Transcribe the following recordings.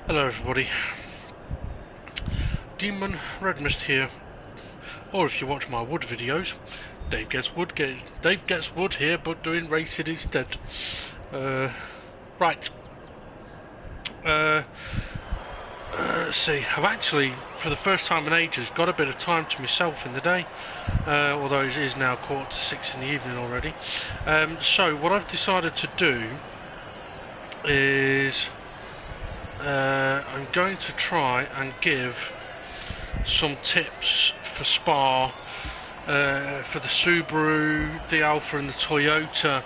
Hello everybody, Demon Red Mist here, or if you watch my wood videos, Dave gets wood here, but doing racing instead. Right. Let's see. I've actually, for the first time in ages, got a bit of time to myself in the day, although it is now 6:15 in the evening already. So what I've decided to do is I'm going to try and give some tips for Spa, for the Subaru, the Alfa and the Toyota,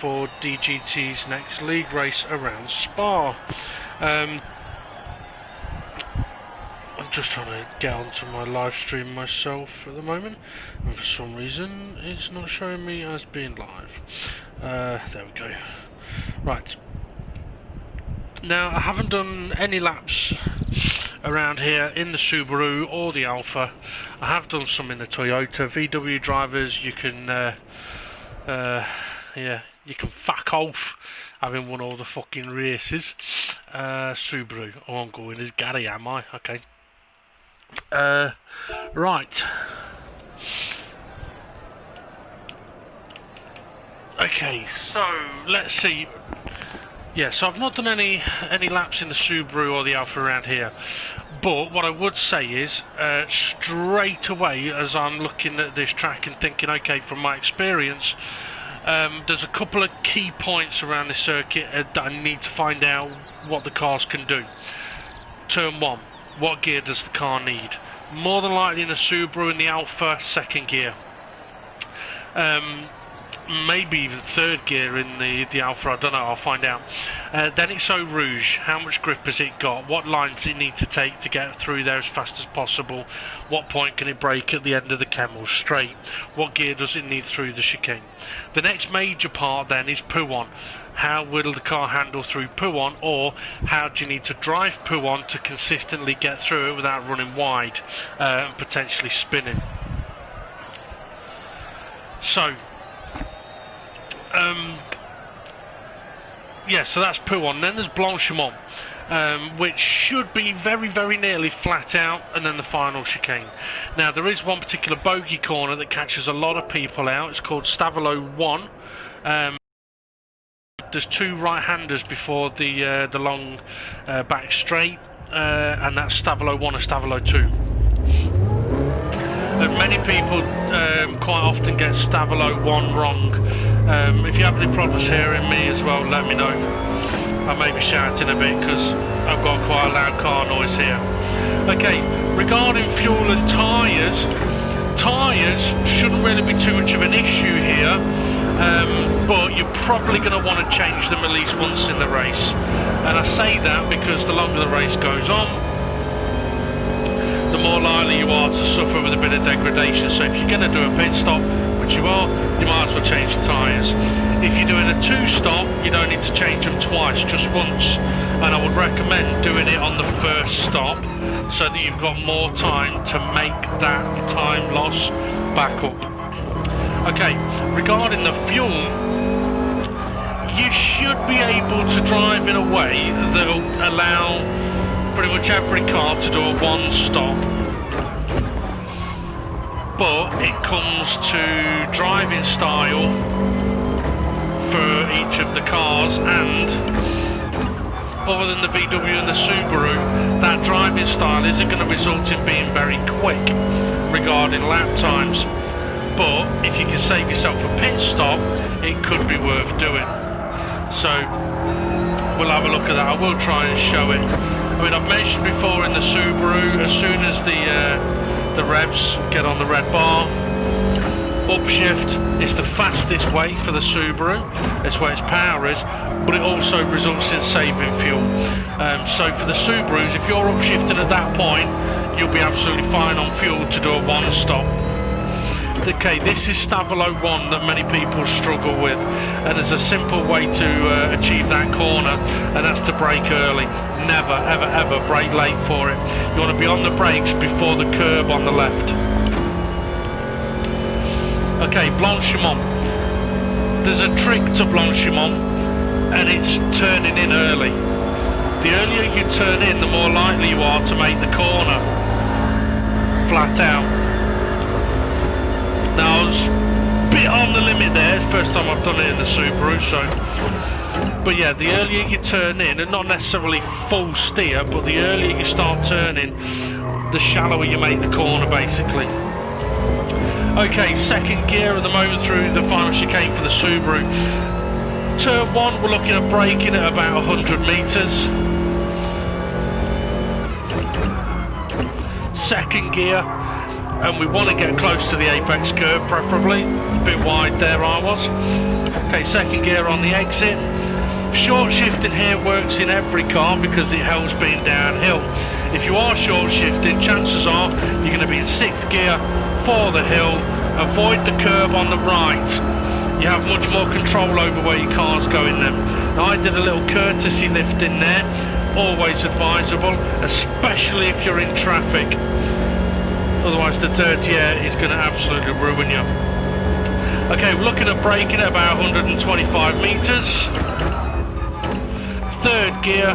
for DGT's next league race around Spa. I'm just trying to get onto my live stream myself at the moment, and for some reason it's not showing me as being live. There we go. Right. Now, I haven't done any laps around here in the Subaru or the Alfa. I have done some in the Toyota. VW drivers, you can, yeah, you can fuck off having won all the fucking races. Subaru, oh, I'm going as Gary, am I? Okay. Right. Okay, so let's see. Yeah, so I've not done any laps in the Subaru or the Alfa around here, but what I would say is, straight away as I'm looking at this track and thinking, okay, from my experience, there's a couple of key points around this circuit that I need to find out what the cars can do. Turn 1, what gear does the car need? More than likely in the Subaru and the Alfa, second gear. Maybe even third gear in the Alfa, I don't know, I'll find out. Then it's Eau Rouge, how much grip has it got, what lines does it need to take to get through there as fast as possible, what point can it brake at the end of the Camel straight, what gear does it need through the chicane. The next major part then is Pouhon. How will the car handle through Pouhon, or how do you need to drive Pouhon to consistently get through it without running wide and potentially spinning. So yeah, so that's Pouhon. Then there's Blanchimont, which should be very, very nearly flat out, and then the final chicane. Now, there is one particular bogey corner that catches a lot of people out. It's called Stavolo 1. There's two right-handers before the long back straight, and that's Stavolo 1 and Stavolo 2. Many people quite often get Stavolo 1 wrong. If you have any problems hearing me as well, let me know. I may be shouting a bit because I've got quite a loud car noise here. Okay, regarding fuel and tyres shouldn't really be too much of an issue here, but you're probably going to want to change them at least once in the race. And I say that because the longer the race goes on, the more likely you are to suffer with a bit of degradation. So if you're going to do a pit stop, which you are, you might as well change the tyres. If you're doing a 2-stop, you don't need to change them twice, just once. And I would recommend doing it on the first stop, so that you've got more time to make that time loss back up. Okay, regarding the fuel, you should be able to drive in a way that will allow pretty much every car to do a 1-stop, but it comes to driving style for each of the cars, and other than the VW and the Subaru, that driving style isn't going to result in being very quick regarding lap times, but if you can save yourself a pit stop, it could be worth doing. So we'll have a look at that. I will try and show it. I mean, I've mentioned before in the Subaru, as soon as the revs get on the red bar, upshift is the fastest way for the Subaru. It's where its power is, but it also results in saving fuel. So for the Subarus, if you're upshifting at that point, you'll be absolutely fine on fuel to do a 1-stop. Okay, this is Stavolo 1 that many people struggle with, and there's a simple way to achieve that corner, and that's to brake early. Never, ever, ever brake late for it. You want to be on the brakes before the curb on the left. Okay, Blanchimont. There's a trick to Blanchimont, and it's turning in early. The earlier you turn in, the more likely you are to make the corner. Flat out. Now I was a bit on the limit there, it's the first time I've done it in the Subaru, so... But yeah, the earlier you turn in, and not necessarily full steer, but the earlier you start turning, the shallower you make the corner basically. Okay, second gear at the moment through the final chicane for the Subaru. Turn 1, we're looking at braking at about 100 metres. Second gear, and we want to get close to the apex curve preferably. A bit wide there I was. Okay, second gear on the exit. Short shifting here works in every car because it helps being downhill. If you are short shifting, chances are you're going to be in 6th gear for the hill. Avoid the curb on the right. You have much more control over where your car's going then. Now I did a little courtesy lift in there, always advisable, especially if you're in traffic. Otherwise the dirty air is going to absolutely ruin you. Okay, we're looking at braking at about 125 metres. Third gear.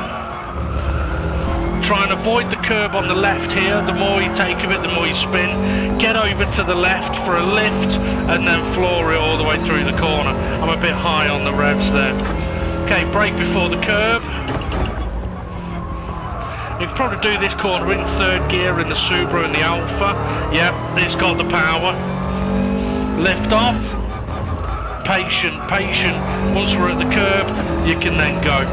Try and avoid the curb on the left here. The more you take of it, the more you spin. Get over to the left for a lift and then floor it all the way through the corner. I'm a bit high on the revs there. Okay, brake before the curb. You can probably do this corner in third gear in the Subaru and the Alfa. Yep, it's got the power. Lift off. Patient, patient. Once we're at the curb, you can then go.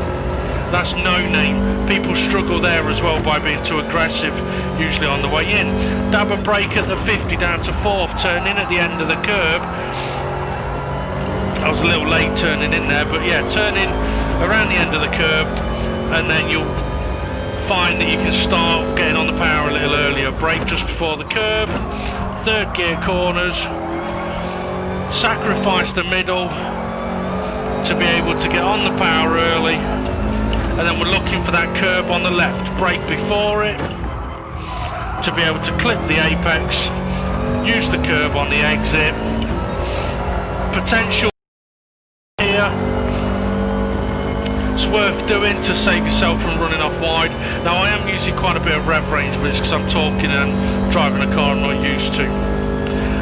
That's no name. People struggle there as well by being too aggressive, usually on the way in. Dab a brake at the 50 down to 4th, turn in at the end of the curb. I was a little late turning in there, but yeah, turn in around the end of the curb, and then you'll find that you can start getting on the power a little earlier. Brake just before the curb, third gear corners, sacrifice the middle to be able to get on the power early. And then we're looking for that curb on the left. Brake before it to be able to clip the apex. Use the curb on the exit. Potential here. It's worth doing to save yourself from running off wide. Now I am using quite a bit of rev range, but it's because I'm talking and driving a car I'm not used to.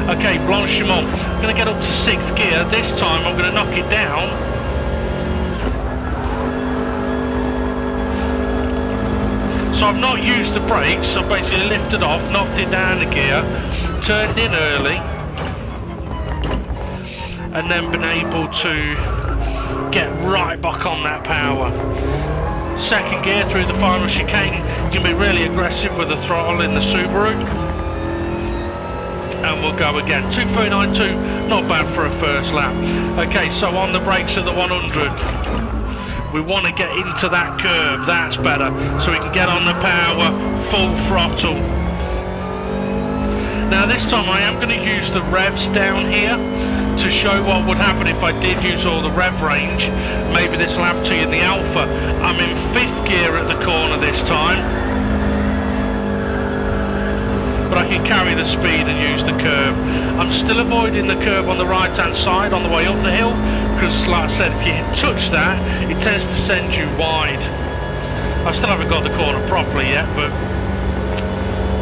Okay, Blanchiment. I'm going to get up to 6th gear. This time I'm going to knock it down. So I've not used the brakes, I've basically lifted off, knocked it down a gear, turned in early, and then been able to get right back on that power. Second gear through the final chicane, you can be really aggressive with the throttle in the Subaru. And we'll go again. 2.39.2, not bad for a first lap. Okay, so on the brakes at the 100. We want to get into that curb, that's better, so we can get on the power, full throttle. Now this time I am going to use the revs down here to show what would happen if I did use all the rev range. Maybe this will happen to you in the Alfa. I'm in 5th gear at the corner this time, but I can carry the speed and use the curb. I'm still avoiding the curb on the right hand side on the way up the hill, because like I said, if you touch that, it tends to send you wide. I still haven't got the corner properly yet, but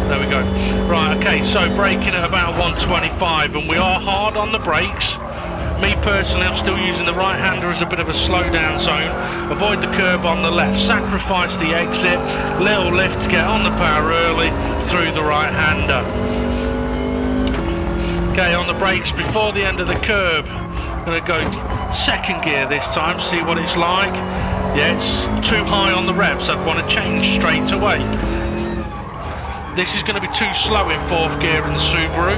there we go. Right, okay, so braking at about 125, and we are hard on the brakes. Me personally, I'm still using the right hander as a bit of a slowdown zone. Avoid the curb on the left, sacrifice the exit, little lift to get on the power early through the right hander. Okay, on the brakes before the end of the curb, I'm going to go second gear this time, see what it's like. Yeah, it's too high on the revs, I'd want to change straight away. This is going to be too slow in 4th gear in the Subaru.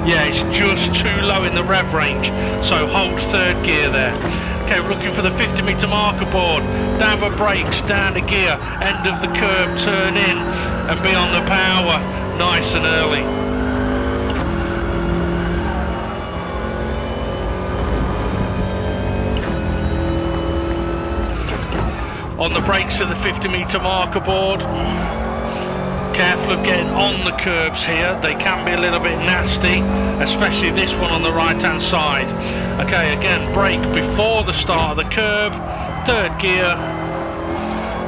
Yeah, it's just too low in the rev range, so hold third gear there. Okay, we're looking for the 50 metre marker board. Dab a brakes, down a gear, end of the curb, turn in, and be on the power, nice and early. On the brakes at the 50 metre marker board. Careful of getting on the curbs here, they can be a little bit nasty, especially this one on the right hand side. Okay, again, brake before the start of the curb, third gear,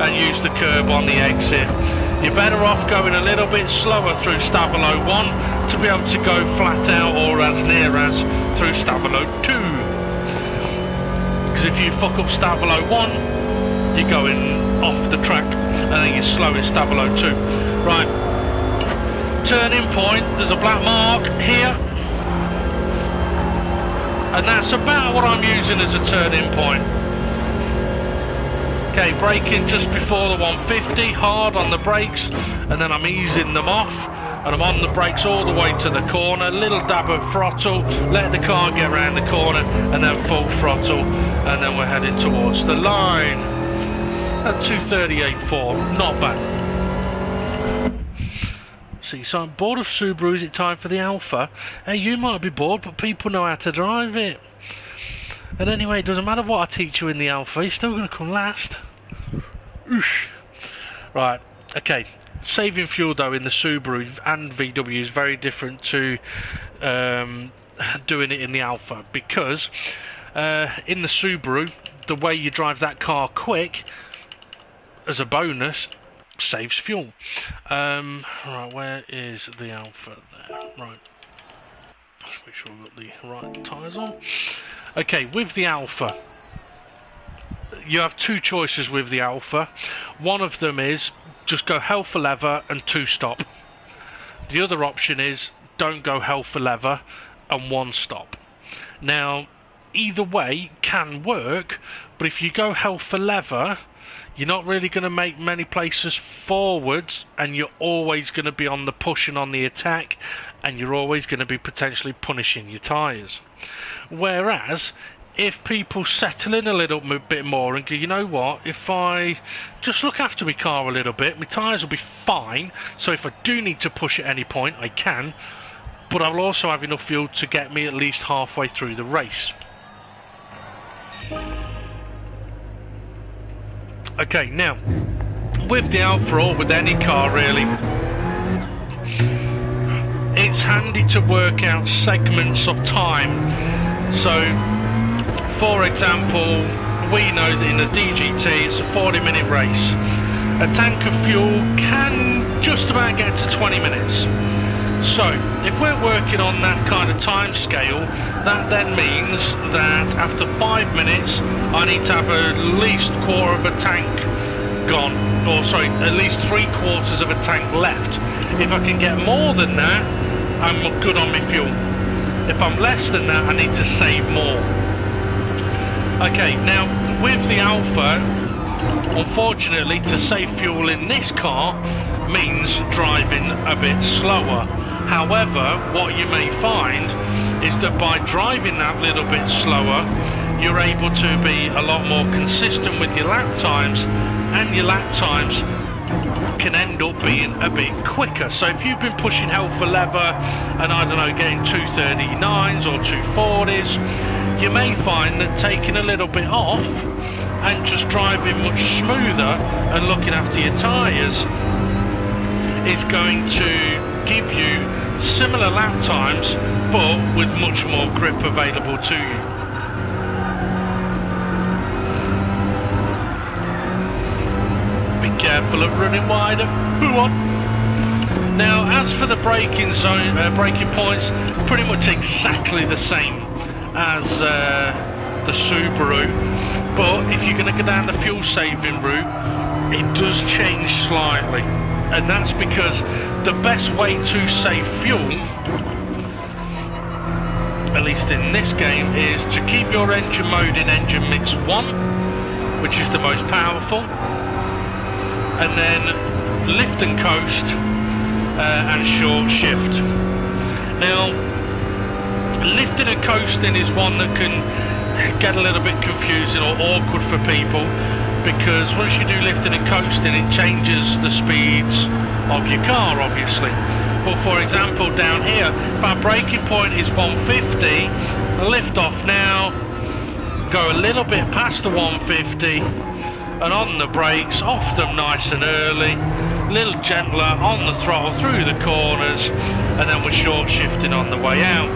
and use the curb on the exit. You're better off going a little bit slower through Stabilo 1 to be able to go flat out or as near as through Stabilo 2. Because if you fuck up Stabilo 1, you're going off the track and then you're slow in Stabilo 2. Right, turning point, there's a black mark here. And that's about what I'm using as a turning point. Okay, braking just before the 150, hard on the brakes, and then I'm easing them off, and I'm on the brakes all the way to the corner, little dab of throttle, let the car get around the corner, and then full throttle, and then we're heading towards the line. At 238.4, not bad. See, so I'm bored of Subaru, is it time for the Alpha? Hey, you might be bored, but people know how to drive it. And anyway, it doesn't matter what I teach you in the Alpha, you're still going to come last. Oosh. Right, okay. Saving fuel though in the Subaru and VW is very different to doing it in the Alpha, because in the Subaru, the way you drive that car quick, as a bonus, saves fuel. Right, where is the Alpha there? Right. Let's make sure we've got the right tyres on. Okay, with the Alpha, you have two choices with the Alpha. One of them is just go hell for leather and 2-stop. The other option is don't go hell for leather and 1-stop. Now, either way can work, but if you go hell for leather, you're not really going to make many places forwards, and you're always going to be on the push and on the attack, and you're always going to be potentially punishing your tyres. Whereas, if people settle in a little bit more and go, you know what, if I just look after my car a little bit, my tyres will be fine, so if I do need to push at any point, I can, but I will also have enough fuel to get me at least halfway through the race. Okay, now, with the Alfa or with any car really, it's handy to work out segments of time. So, for example, we know that in the DGT it's a 40-minute race. A tank of fuel can just about get to 20 minutes. So, if we're working on that kind of time scale, that then means that after 5 minutes, I need to have at least quarter of a tank gone, or sorry, at least 3/4 of a tank left. If I can get more than that, I'm good on my fuel. If I'm less than that, I need to save more. Okay, now with the Alfa, unfortunately, to save fuel in this car means driving a bit slower. However, what you may find is that by driving that little bit slower, you're able to be a lot more consistent with your lap times, and your lap times can end up being a bit quicker. So if you've been pushing hell for leather and I don't know, getting 239s or 240s, you may find that taking a little bit off and just driving much smoother and looking after your tyres is going to give you similar lap times but with much more grip available to you. Be careful of running wider. Who on? Now, as for the braking zone, braking points, pretty much exactly the same as the Subaru, but if you're going to go down the fuel saving route, it does change slightly, and that's because the best way to save fuel, at least in this game, is to keep your engine mode in engine mix 1, which is the most powerful, and then lift and coast and short shift. Now, lifting and coasting is one that can get a little bit confusing or awkward for people, because once you do lifting and coasting, it changes the speeds of your car, obviously. But for example, down here, if our braking point is 150, lift off now, go a little bit past the 150, and on the brakes, off them nice and early, a little gentler on the throttle through the corners, and then we're short shifting on the way out.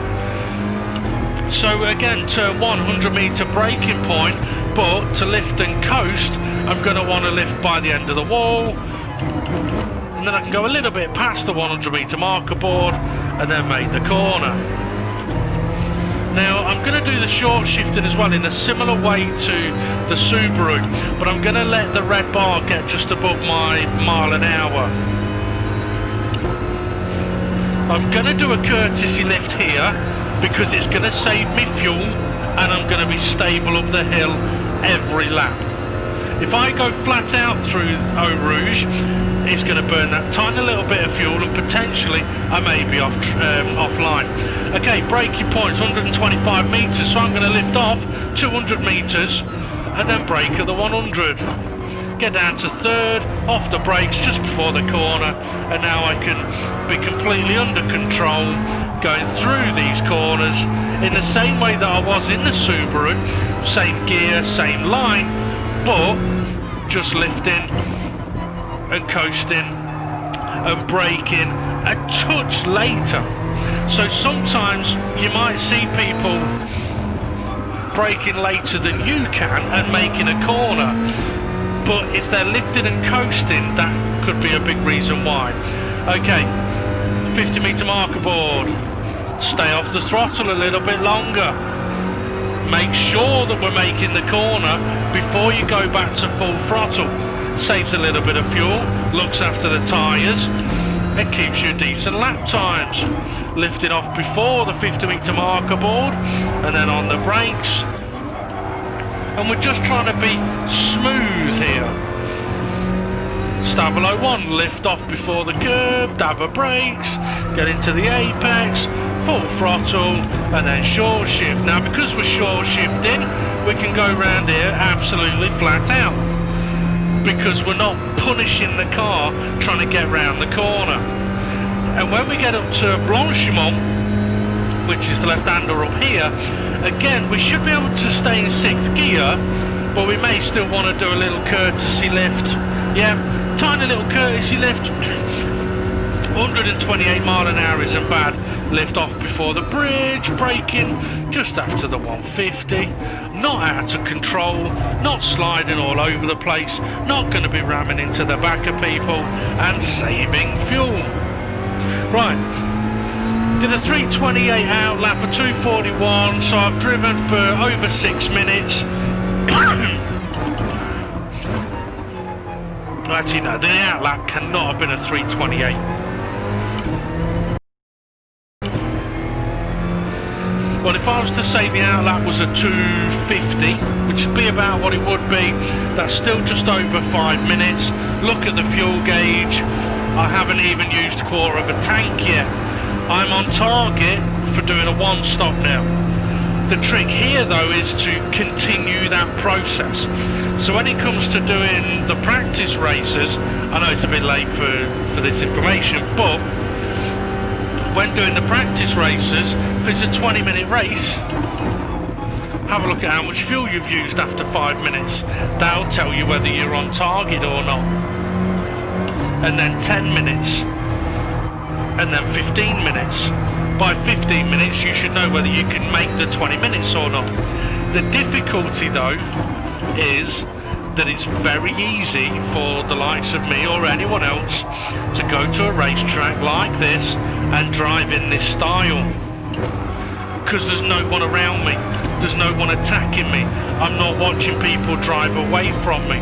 So again, turn 100 metre braking point, But to lift and coast, I'm going to want to lift by the end of the wall, and then I can go a little bit past the 100 metre marker board and then make the corner. Now I'm going to do the short shifting as well in a similar way to the Subaru, but I'm going to let the red bar get just above my mile an hour. I'm going to do a courtesy lift here because it's going to save me fuel, and I'm going to be stable up the hill every lap. If I go flat out through Eau Rouge, it's going to burn that tiny little bit of fuel, and potentially I may be offline. Okay, braking points 125 metres, so I'm going to lift off 200 metres and then brake at the 100. Get down to third, off the brakes just before the corner, and now I can be completely under control going through these corners in the same way that I was in the Subaru, same gear, same line, but just lifting and coasting and braking a touch later. So sometimes you might see people braking later than you can and making a corner, but if they're lifting and coasting, that could be a big reason why. Okay, 50 metre marker board, stay off the throttle a little bit longer. Make sure that we're making the corner before you go back to full throttle. Saves a little bit of fuel, looks after the tyres, it keeps you decent lap times. Lifting off before the 50 metre marker board and then on the brakes. And we're just trying to be smooth here. Stabilo 1, lift off before the curb, dab of brakes, get into the apex, full throttle, and then short shift. Now because we're short shifting, we can go around here absolutely flat out, because we're not punishing the car trying to get round the corner. And when we get up to Blanchimont, which is the left-hander up here, again we should be able to stay in 6th gear, but we may still want to do a little courtesy lift. Yeah, tiny little courtesy lift. 128 mile an hour isn't bad. Lift off before the bridge, braking just after the 150. Not out of control, not sliding all over the place, not going to be ramming into the back of people, and saving fuel. Right, did a 328 out, lap of 241, so I've driven for over 6 minutes. Actually no, the out lap cannot have been a 328. Well, if I was to say the out lap was a 250, which would be about what it would be, that's still just over 5 minutes. Look at the fuel gauge. I haven't even used a quarter of a tank yet. I'm on target for doing a 1-stop now. The trick here though is to continue that process. So when it comes to doing the practice races, I know it's a bit late for this information, but when doing the practice races, if it's a 20-minute race, have a look at how much fuel you've used after 5 minutes. That'll tell you whether you're on target or not. And then 10 minutes, and then 15 minutes. By 15 minutes you should know whether you can make the 20 minutes or not. The difficulty though is that it's very easy for the likes of me or anyone else to go to a racetrack like this and drive in this style, because there's no one around me, there's no one attacking me, I'm not watching people drive away from me,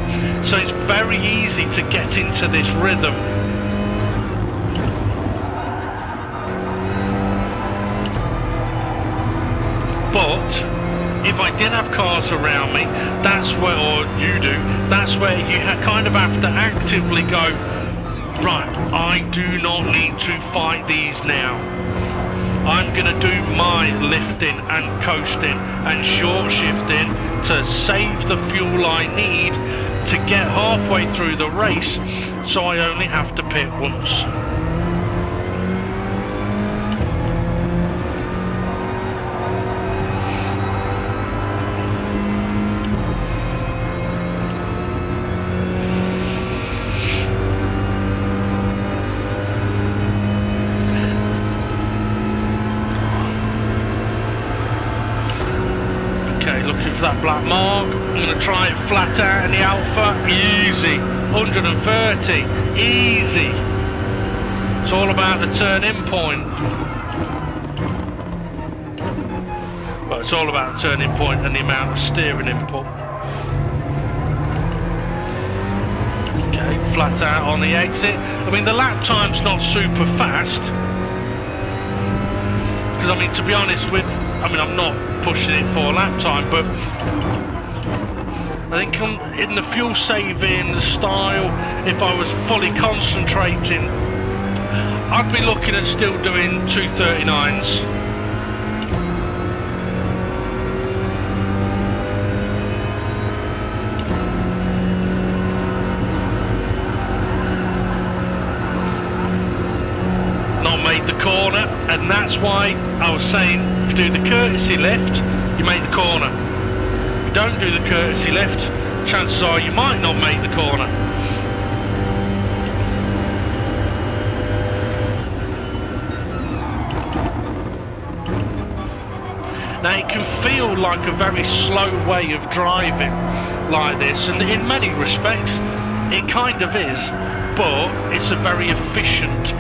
so it's very easy to get into this rhythm. But if I did have cars around me, that's where, or you do, that's where you kind of have to actively go, right, I do not need to fight these now. I'm going to do my lifting and coasting and short shifting to save the fuel I need to get halfway through the race, so I only have to pit once. That black mark, I'm going to try it flat out in the Alpha. Easy. 130. Easy. It's all about the turning point. Well, it's all about the turning point and the amount of steering input. Okay, flat out on the exit. I mean, the lap time's not super fast. Because, I mean, to be honest with... I mean, I'm not pushing it for lap time, but... I think in the fuel saving style, if I was fully concentrating, I'd be looking at still doing 239s. Not made the corner, and that's why I was saying if you do the courtesy lift, you make the corner. Don't do the courtesy lift, chances are you might not make the corner. Now it can feel like a very slow way of driving like this, and in many respects it kind of is, but it's a very efficient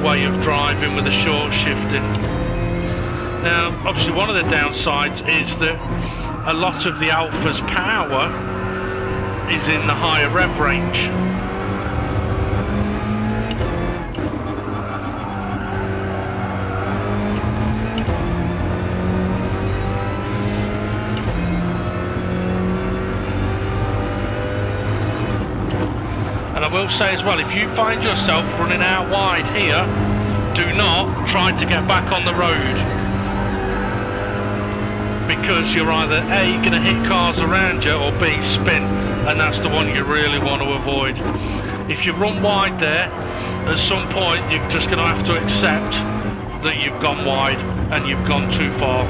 way of driving with a short shifting. Now obviously one of the downsides is that a lot of the Alpha's power is in the higher rev range. And I will say as well, if you find yourself running out wide here, do not try to get back on the road. Because you're either A, going to hit cars around you, or B, spin, and that's the one you really want to avoid. If you run wide there, at some point you're just going to have to accept that you've gone wide and you've gone too far.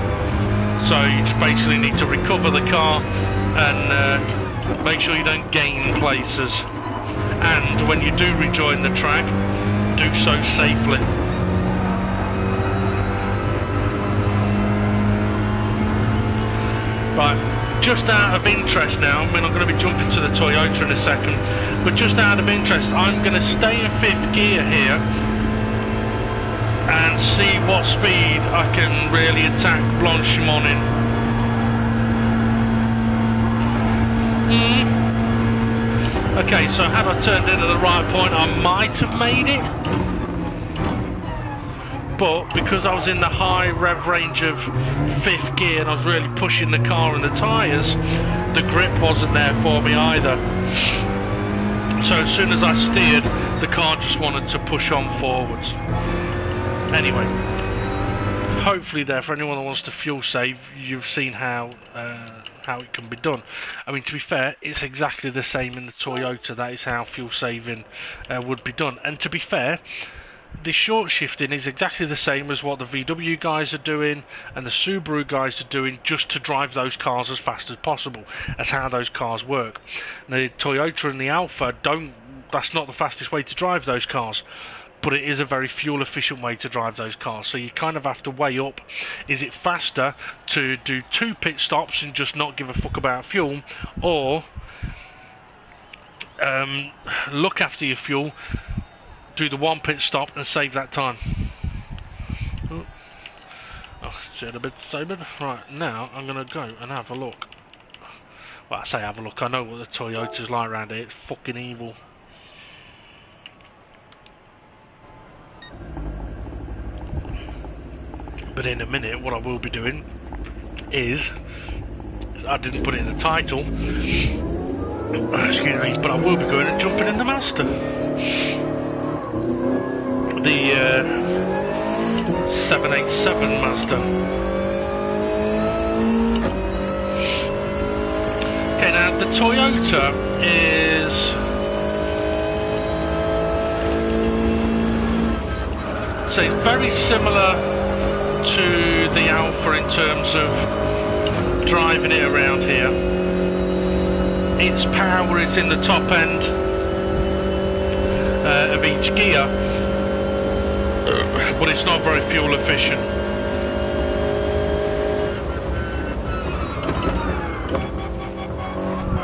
So you just basically need to recover the car and make sure you don't gain places. And when you do rejoin the track, do so safely. Right, just out of interest now, I mean I'm going to be jumping to the Toyota in a second, but just out of interest, I'm going to stay in 5th gear here and see what speed I can really attack Blanchimont in. Okay, so had I turned in at the right point, I might have made it. But because I was in the high rev range of 5th gear and I was really pushing the car and the tyres, the grip wasn't there for me either. So as soon as I steered, the car just wanted to push on forwards. Anyway, hopefully there, for anyone that wants to fuel save, you've seen how it can be done. I mean, to be fair, it's exactly the same in the Toyota. That is how fuel saving would be done. And to be fair, the short shifting is exactly the same as what the VW guys are doing and the Subaru guys are doing, just to drive those cars as fast as possible. That's how those cars work. The Toyota and the Alfa that's not the fastest way to drive those cars, but it is a very fuel efficient way to drive those cars. So you kind of have to weigh up, is it faster to do 2 pit stops and just not give a fuck about fuel, or look after your fuel, do the 1 pit stop and save that time. Oh, shit, a bit sobered. Right, now I'm going to go and have a look. Well, I say have a look, I know what the Toyota's like around here, it's fucking evil. But in a minute, what I will be doing is, I didn't put it in the title, excuse me, but I will be going and jumping in the Mazda. The 787 Mazda. Okay, now the Toyota is very similar to the Alfa in terms of driving it around here. Its power is in the top end of each gear, but it's not very fuel efficient.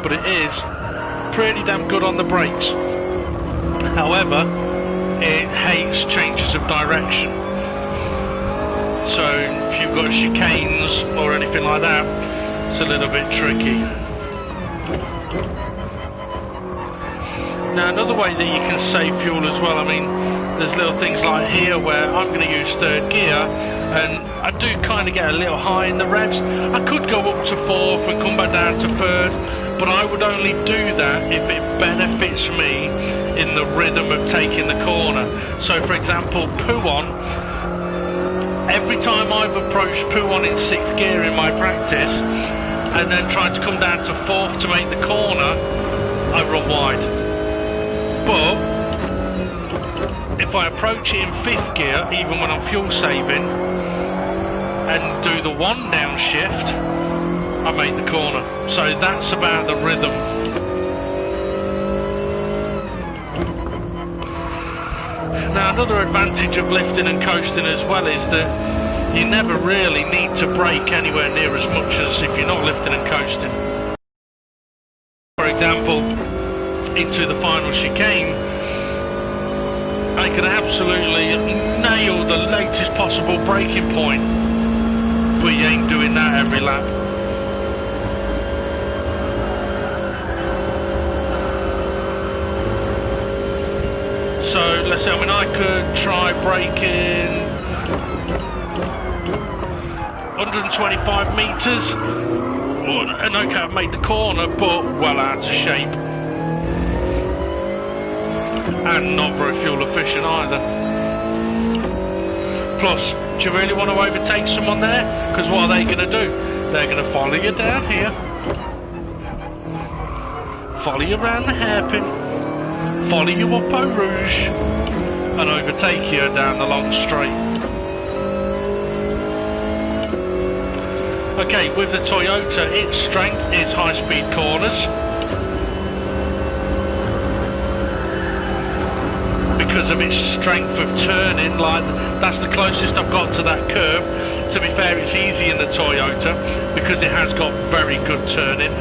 but it is pretty damn good on the brakes. However, it hates changes of direction. So if you've got chicanes or anything like that, it's a little bit tricky. Now another way that you can save fuel as well, I mean, there's little things like here where I'm going to use third gear, and I do kind of get a little high in the revs. I could go up to fourth and come back down to third, but I would only do that if it benefits me in the rhythm of taking the corner. So for example, Puon, every time I've approached Puon in 6th gear in my practice, and then tried to come down to 4th to make the corner, I run wide. But if I approach it in 5th gear, even when I'm fuel saving, and do the 1 downshift, I make the corner. So that's about the rhythm. Now another advantage of lifting and coasting as well is that you never really need to brake anywhere near as much as if you're not lifting and coasting. For example, into the final chicane, I can absolutely nail the latest possible braking point, but you ain't doing that every lap. So let's say, I mean, I could try braking 125 metres, and okay, I've made the corner, but well out of shape. And not very fuel efficient either. Plus, do you really want to overtake someone there? Because what are they going to do? They're going to follow you down here, follow you around the hairpin, follow you up Eau Rouge, and overtake you down the long straight. Okay, with the Toyota, its strength is high-speed corners. Because of its strength of turning, like that's the closest I've got to that curve. To be fair, it's easy in the Toyota because it has got very good turning.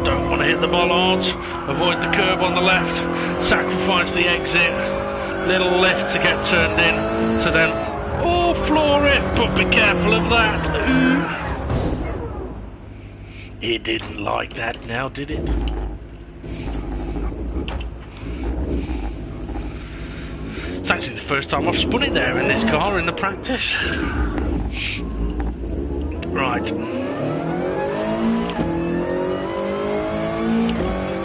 Don't want to hit the bollards, avoid the curb on the left, sacrifice the exit, little lift to get turned in, to then floor it, but be careful of that. It didn't like that now, did it? It's actually the first time I've spun it there in this car in the practice. Right.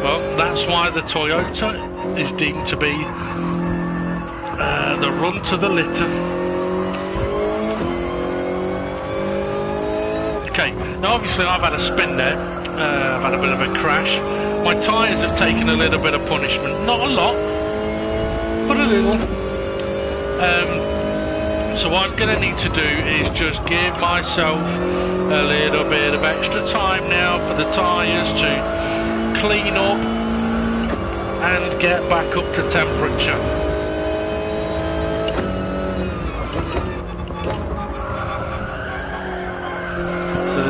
Well, that's why the Toyota is deemed to be the run to the litter. Okay, now obviously I've had a spin there, I've had a bit of a crash. My tyres have taken a little bit of punishment, not a lot, but a little. So what I'm going to need to do is just give myself a little bit of extra time now for the tyres to clean up and get back up to temperature.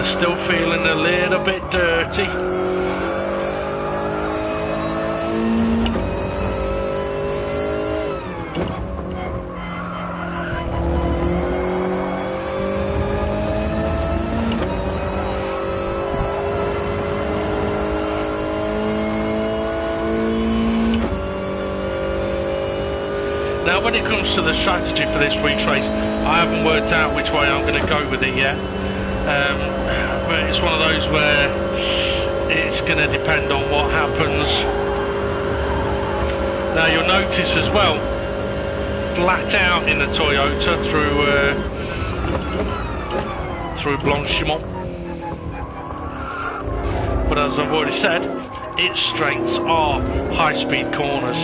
Still feeling a little bit dirty. Now when it comes to the strategy for this week's race, I haven't worked out which way I'm going to go with it yet. But it's one of those where it's going to depend on what happens. Now you'll notice as well, flat out in the Toyota through Blanchimont. But as I've already said, its strengths are high-speed corners.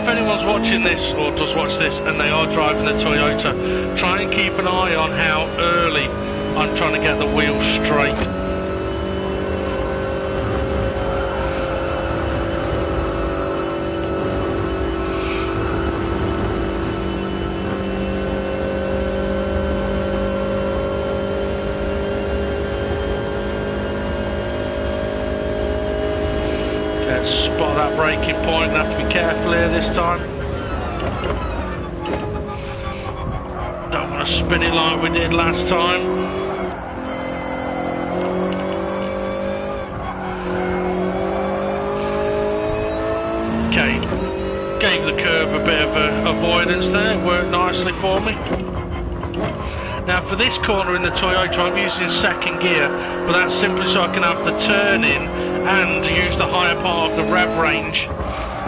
if anyone's watching this or does watch this and they are driving a Toyota, try and keep an eye on how early I'm trying to get the wheels straight. Spot that braking point, have to be careful here this time. Don't want to spin it like we did last time. Okay, gave the curb a bit of avoidance there, it worked nicely for me. Now for this corner in the Toyota I'm using second gear, but that's simply so I can have the turn in and use the higher part of the rev range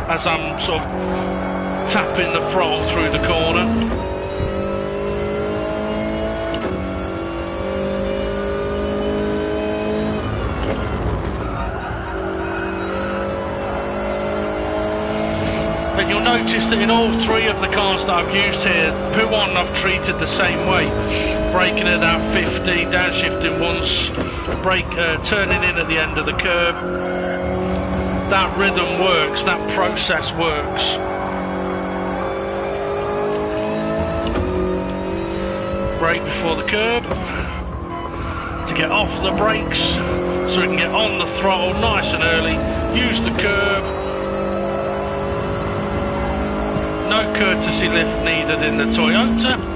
as I'm sort of tapping the throttle through the corner. And you'll notice that in all three of the cars that I've used here, P1 I've treated the same way. Braking at that 50, downshifting once, turning in at the end of the curb. That rhythm works, that process works. Brake before the curb, to get off the brakes, so we can get on the throttle nice and early, use the curb. No courtesy lift needed in the Toyota.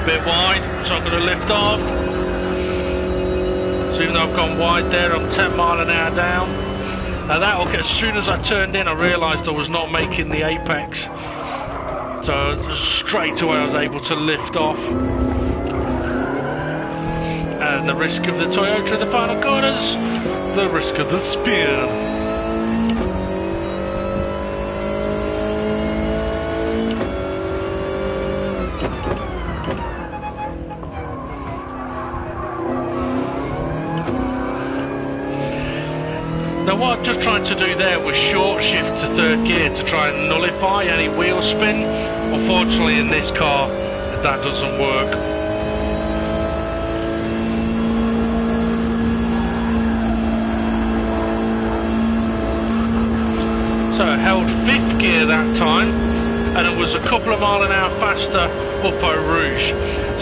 Bit wide, so I'm going to lift off. So even though I've gone wide there, I'm 10 mile an hour down. Now that'll get, as soon as I turned in I realised I was not making the apex. So straight away I was able to lift off. And the risk of the Toyota in the final corners, the risk of the spin. Now what I've just tried to do there was short shift to third gear to try and nullify any wheel spin. Unfortunately in this car that doesn't work. So I held fifth gear that time and it was a couple of mile an hour faster up Eau Rouge.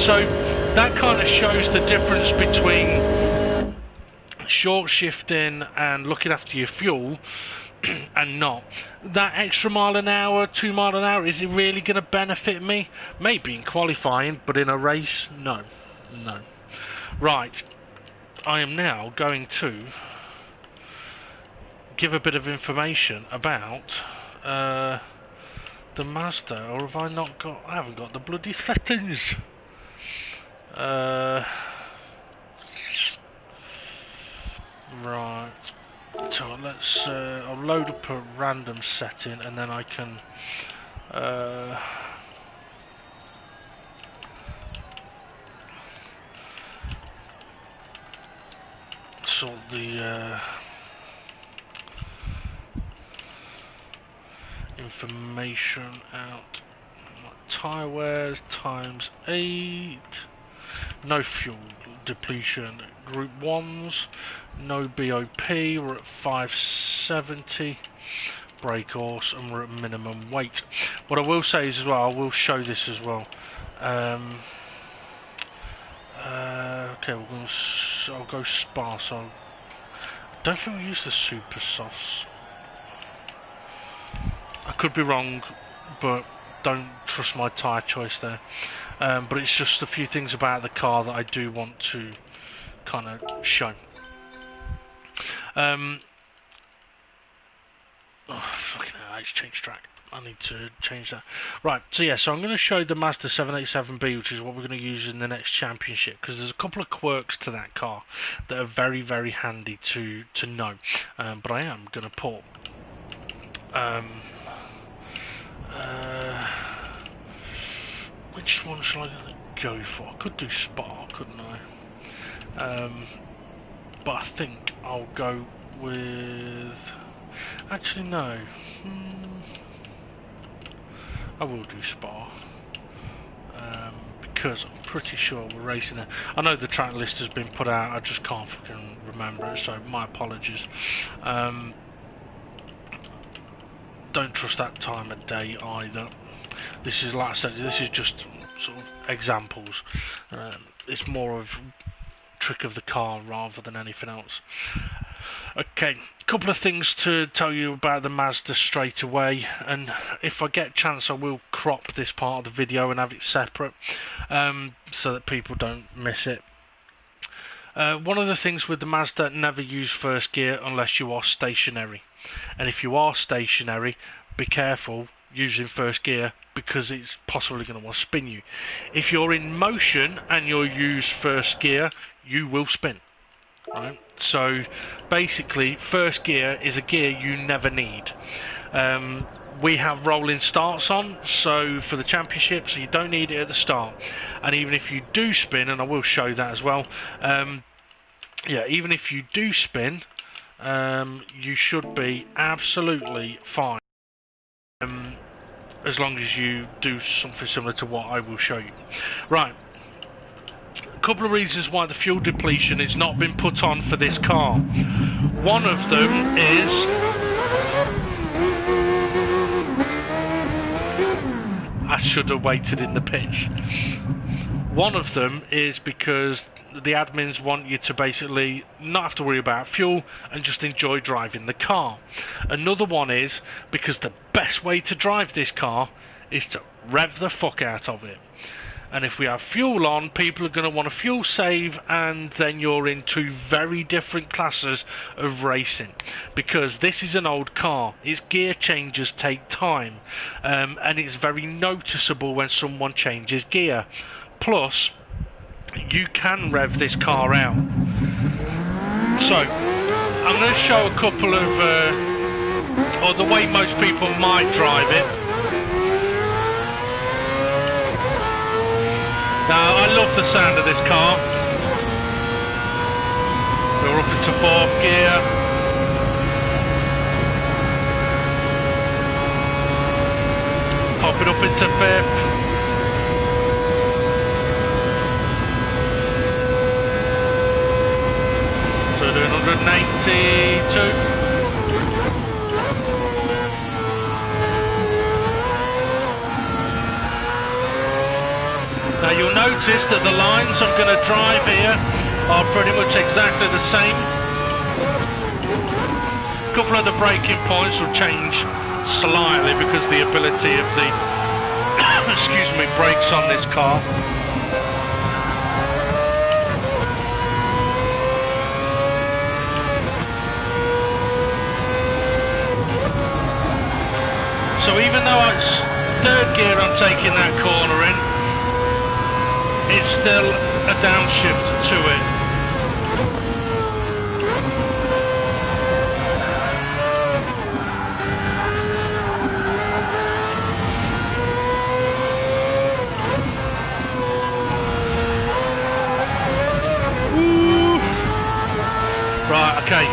So that kind of shows the difference between short shifting and looking after your fuel and not. That extra mile an hour, 2 mile an hour, is it really going to benefit me? Maybe in qualifying, but in a race, no. No. Right, I am now going to give a bit of information about the Mazda, or have I not got, I haven't got the bloody settings. Right, so let's I'll load up a random setting and then I can sort the information out. Tyre wears times 8. No fuel depletion. Group 1s, no BOP, we're at 570. Brake horse, and we're at minimum weight. What I will say is as well, I will show this as well. Okay, I'll go sparse. I don't think we use the super softs. I could be wrong, but don't trust my tyre choice there. But it's just a few things about the car that I do want to kind of show. Oh, fucking hell, it's changed track. I need to change that. Right, so yeah, so I'm going to show the Mazda 787B, which is what we're going to use in the next championship, because there's a couple of quirks to that car that are very, very handy to know. But I am going to put Which one shall I go for? I could do Spa, couldn't I? But I think I'll go with... Actually, no. I will do Spa. Because I'm pretty sure we're racing it. I know the track list has been put out, I just can't fucking remember it, so my apologies. Don't trust that time of day either. This is, like I said, this is just sort of examples. It's more of trick of the car rather than anything else. Okay, a couple of things to tell you about the Mazda straight away, and if I get a chance I will crop this part of the video and have it separate so that people don't miss it. One of the things with the Mazda, never use first gear unless you are stationary, and if you are stationary, be careful using first gear because it's possibly going to want to spin you. If you're in motion and you use first gear, you will spin. Right? So basically first gear is a gear you never need. We have rolling starts on, so for the championship, so you don't need it at the start. And even if you do spin, and I will show that as well, yeah, even if you do spin, you should be absolutely fine, as long as you do something similar to what I will show you. Right. A couple of reasons why the fuel depletion has not been put on for this car. One of them is I should have waited in the pits. One of them is because the admins want you to basically not have to worry about fuel and just enjoy driving the car. Another one is because the best way to drive this car is to rev the fuck out of it. And if we have fuel on, people are going to want to fuel save, and then you're into very different classes of racing. Because this is an old car, its gear changes take time, and it's very noticeable when someone changes gear. Plus, you can rev this car out. So, I'm going to show a couple of, or the way most people might drive it. Now, I love the sound of this car. We're up into 4th gear. Pop it up into 5th. So we're doing 182. Now you'll notice that the lines I'm going to drive here are pretty much exactly the same. A couple of the braking points will change slightly because the ability of the excuse me, brakes on this car. So even though it's 3rd gear I'm taking that corner in, it's still a downshift to it. Woo. Right, okay.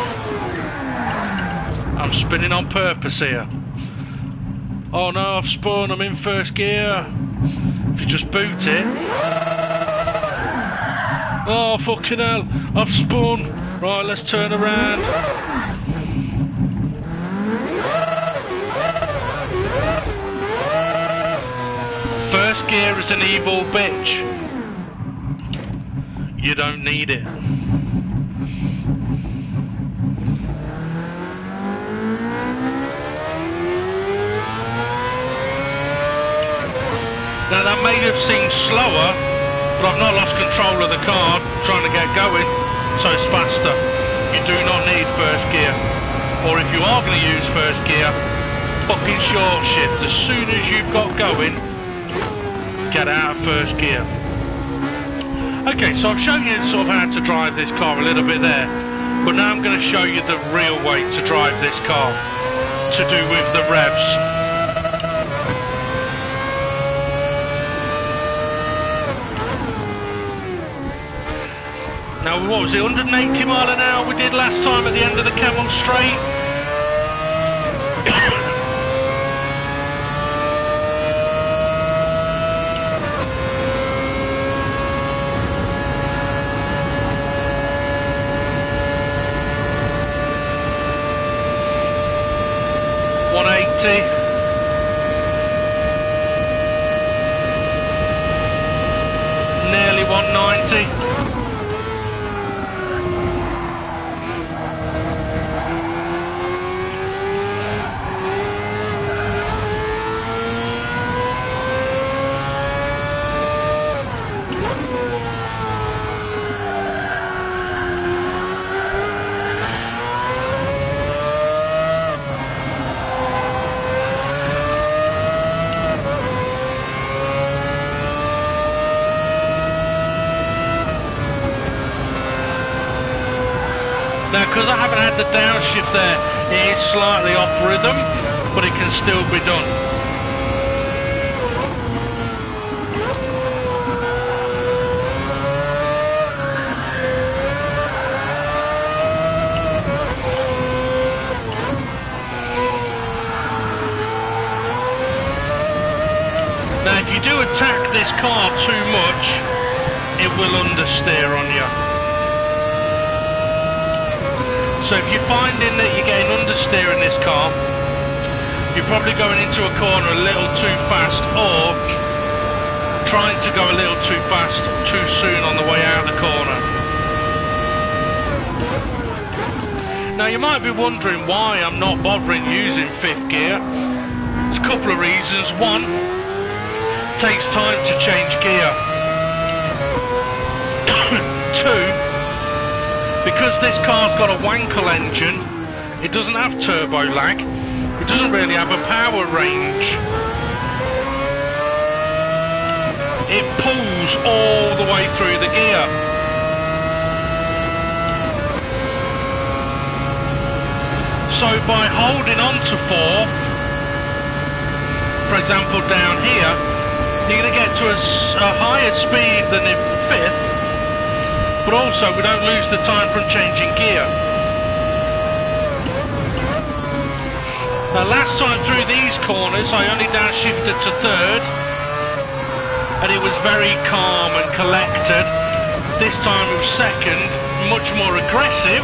I'm spinning on purpose here. Oh no, I've spun, I'm in 1st gear. If you just boot it. Oh fucking hell, I've spun. Right, let's turn around. First gear is an evil bitch. You don't need it. Now that may have seemed slower, but I've not lost control of the car trying to get going, so it's faster. You do not need 1st gear. Or if you are going to use 1st gear, fucking short shift. As soon as you've got going, get out of 1st gear. Okay, so I've shown you sort of how to drive this car a little bit there, but now I'm going to show you the real way to drive this car, to do with the revs. Now, what was it, 180 mile an hour we did last time at the end of the Camel Straight? Nearly 190. Now, because I haven't had the downshift there, it is slightly off rhythm, but it can still be done. Now, if you do attack this car too much, it will understeer on you. So if you're finding that you're getting understeer in this car, you're probably going into a corner a little too fast, or trying to go a little too fast too soon on the way out of the corner. Now you might be wondering why I'm not bothering using fifth gear. There's a couple of reasons. One, it takes time to change gear. Two, because this car's got a Wankel engine, it doesn't have turbo lag, it doesn't really have a power range. It pulls all the way through the gear. So by holding on to 4, for example down here, you're going to get to a higher speed than in 5th, but also we don't lose the time from changing gear. Now last time through these corners I only downshifted to 3rd and it was very calm and collected. This time it was 2nd, much more aggressive.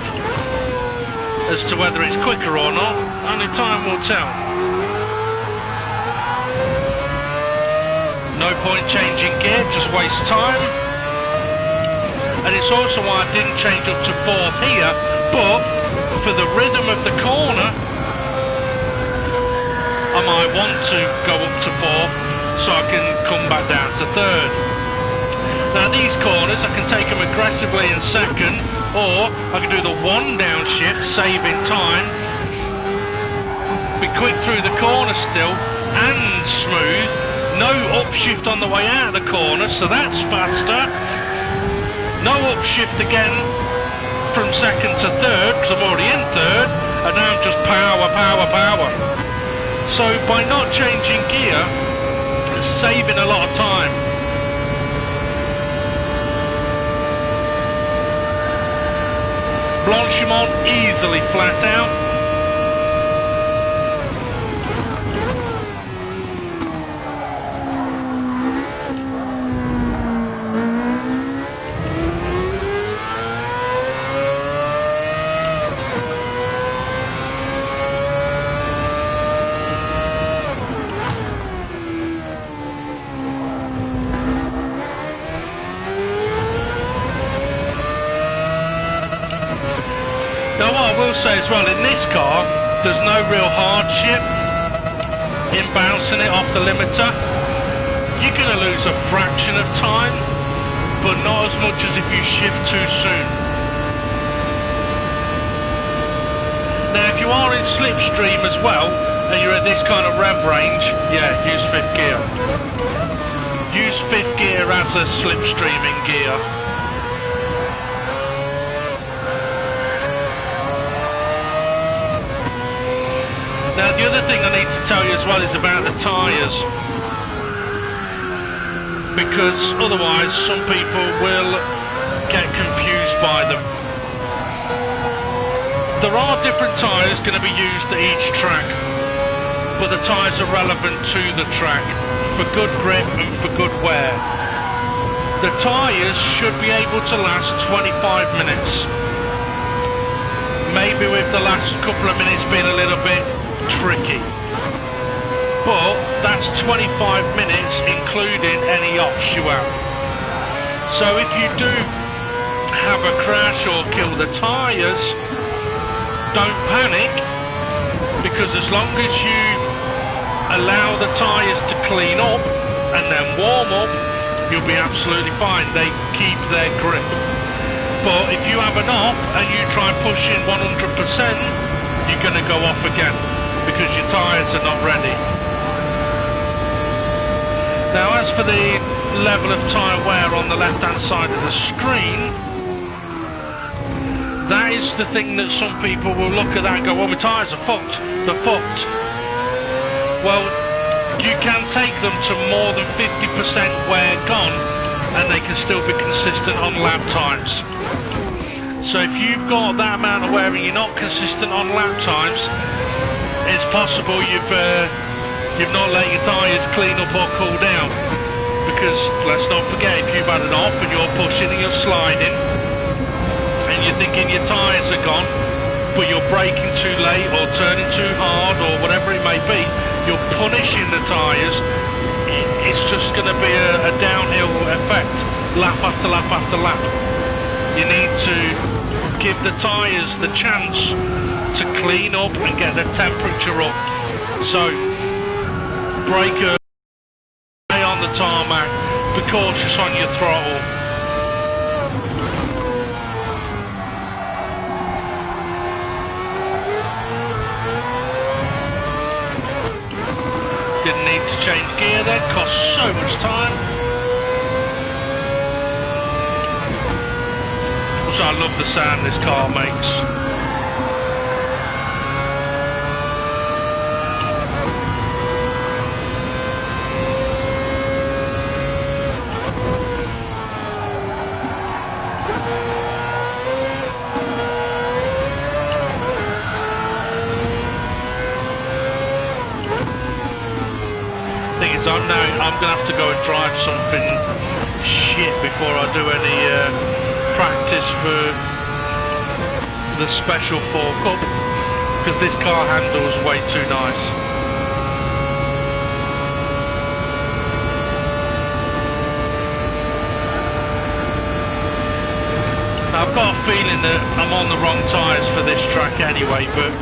As to whether it's quicker or not, only time will tell. No point changing gear, just waste time. And it's also why I didn't change up to 4th here, but for the rhythm of the corner, I might want to go up to 4th so I can come back down to 3rd. Now these corners, I can take them aggressively in 2nd, or I can do the 1 downshift, saving time, be quick through the corner still, and smooth, no upshift on the way out of the corner, so that's faster. No upshift again from 2nd to 3rd, because I'm already in 3rd, and now I'm just power, power, power. So by not changing gear, it's saving a lot of time. Blanchiment easily flat out. Now what I will say as well, in this car, there's no real hardship in bouncing it off the limiter. You're going to lose a fraction of time, but not as much as if you shift too soon. Now if you are in slipstream as well, and you're at this kind of rev range, yeah, use 5th gear. Use 5th gear as a slipstreaming gear. Now the other thing I need to tell you as well is about the tyres, because otherwise some people will get confused buy them. There are different tyres going to be used at each track, but the tyres are relevant to the track for good grip and for good wear. The tyres should be able to last 25 minutes. Maybe with the last couple of minutes being a little bit tricky. But that's 25 minutes including any ops you have. So if you do have a crash or kill the tyres, don't panic, because as long as you allow the tyres to clean up and then warm up, you'll be absolutely fine. They keep their grip. But if you have an off and you try pushing 100%, you're going to go off again because your tyres are not ready. Now as for the level of tyre wear on the left hand side of the screen, that is the thing that some people will look at that and go, well, my tyres are fucked, they're fucked. Well, you can take them to more than 50% wear gone and they can still be consistent on lap times. So if you've got that amount of wear and you're not consistent on lap times, it's possible you've not let your tyres clean up or cool down. Because let's not forget, if you've had it off and you're pushing and you're sliding, and you're thinking your tyres are gone, but you're braking too late or turning too hard or whatever it may be, you're punishing the tyres. It's just going to be a downhill effect, lap after lap after lap. You need to give the tyres the chance to clean up and get the temperature up. So, brake early on the tarmac, be cautious on your throttle. Didn't need to change gear then, cost so much time. Also, I love the sound this car makes. I'm going to have to go and drive something shit before I do any practice for the special fork up, because this car handles way too nice. I've got a feeling that I'm on the wrong tyres for this track anyway, but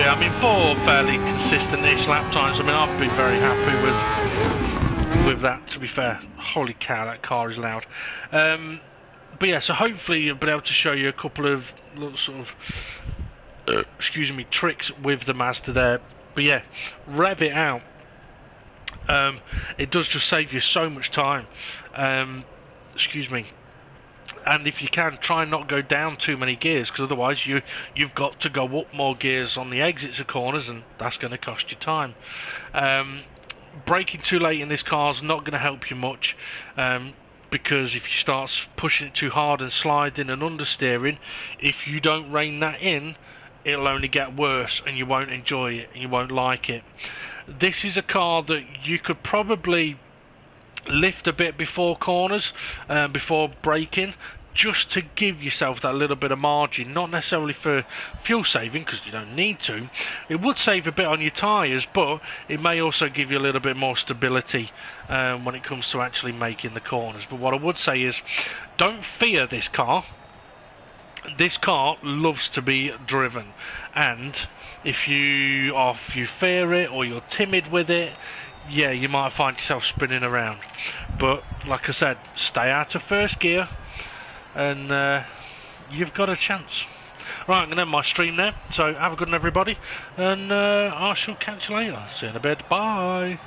I mean, for fairly consistent-ish lap times, I mean, I'd be very happy with that, to be fair. Holy cow, that car is loud. But yeah, so hopefully I'll be able to show you a couple of little sort of, excuse me, tricks with the Mazda there. But yeah, rev it out. It does just save you so much time. Excuse me. And if you can, try and not go down too many gears, because otherwise you've got to go up more gears on the exits of corners, and that's going to cost you time. Braking too late in this car is not going to help you much, because if you start pushing it too hard and sliding and understeering, if you don't rein that in, it'll only get worse and you won't enjoy it and you won't like it. This is a car that you could probably lift a bit before corners, before braking, just to give yourself that little bit of margin. Not necessarily for fuel saving, because you don't need to. It would save a bit on your tyres, but it may also give you a little bit more stability when it comes to actually making the corners. But what I would say is, don't fear this car. This car loves to be driven, and if you fear it or you're timid with it, yeah, you might find yourself spinning around. But like I said, stay out of first gear and you've got a chance. Right, I'm going to end my stream there, so have a good one everybody, and I shall catch you later. See you in a bit, bye.